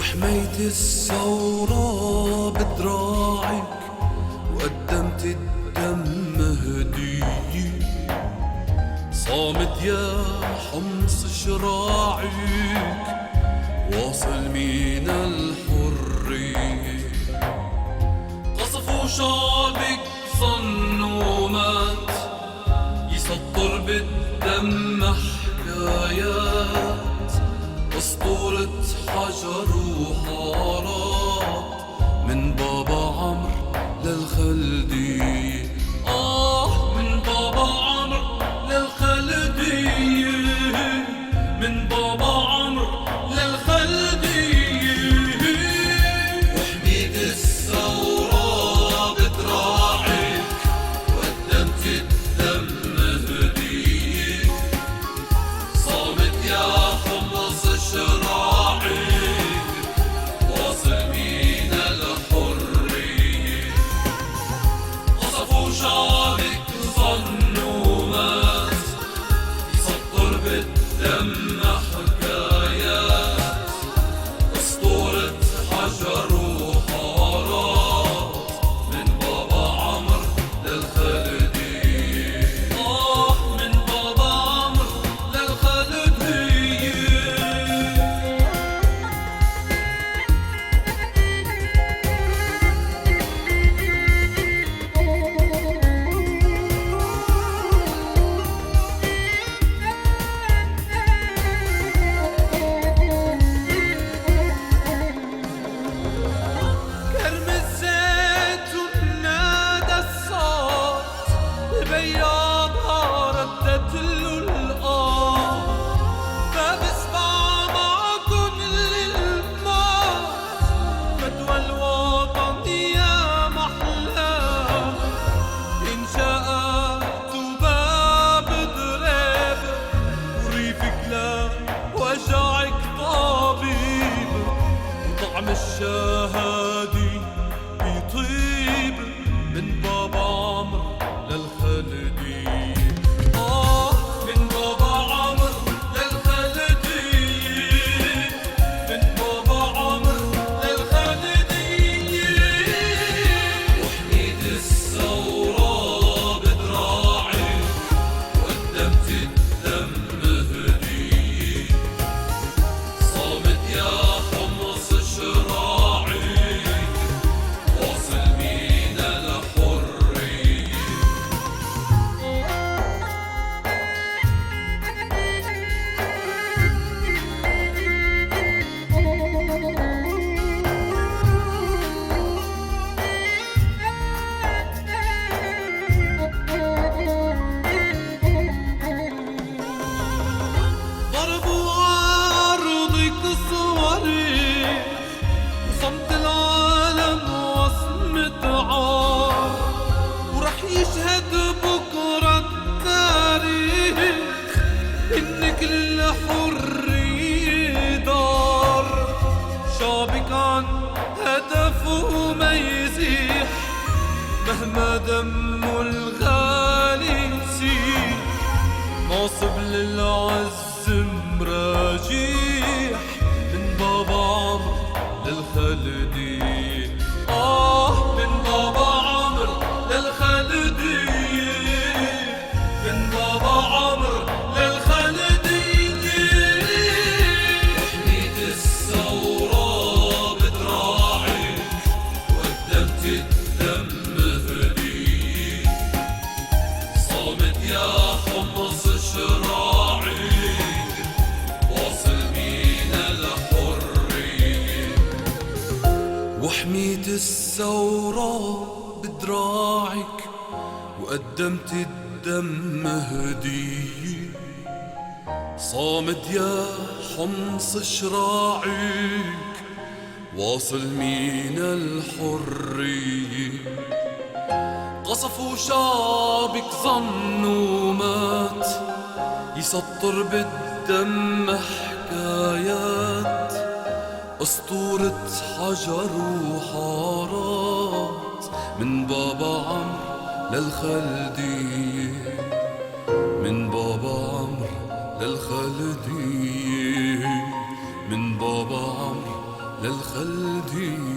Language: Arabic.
وحميت الثورة بدراعك وقدمت الدم هدية. صامت يا حمص شراعك واصل من الحرية. قصفوا شعبك ظنوا مات يسطر بالدم حكايات. أسطورة حجر وحارات من بابا عمرو للخلدية. من بابا عمرو للخلدية، من بابا عمرو للخلدية. وحميت الثورة بدراعك وقدمت الدم هدية. صامت يا حمص شراعك واصل من الحرية. قصفوا شعبك ظنوا مات يسطر بالدم حكايات. أسطورة حجر وحارات من بابا عمرو للخلدية. من بابا عمرو للخلدية. كرم الزيت ونادى الصوت، البياضة ردت له الآه. فبسمع معكن للموت فتوى الوطن يا محلاه. إن شاءت باب ضرب وريفك لا وجعك طبيب. وطعم الشهادي بيطيب من بابا عمرو للخلدية. من بابا عمرو للخلدية، من بابا عمرو للخلدية. وحميت الثورة بدراعك وقدمت الدم هدية. صامت يا حمص شراعك واصل من الحرية. ضربوا عرضك صورك وصمت العالم وصمة عار. ورح يشهد بكرة التاريخ إن كل حرية دار. شعبك عن هدفه ما يزيح مهما دمه الغالي يسيح. ناصب للعز مراجيح من بابا عمرو للخلدية. من بابا عمرو للخلدية، من بابا عمرو للخلدية. وحميت الثورة بدراعك وقدمت الدم هدية. صامت يا حمص شراعك واصل من الحرية. وحميت الثورة بدراعك وقدمت الدم هدية. صامت يا حمص شراعك واصل من الحرية. قصفوا شعبك ظنوا مات يسطر بالدم حكايات. أسطورة حجر وحارات من بابا عمرو للخلدية، من بابا عمرو للخلدية، من بابا عمرو للخلدية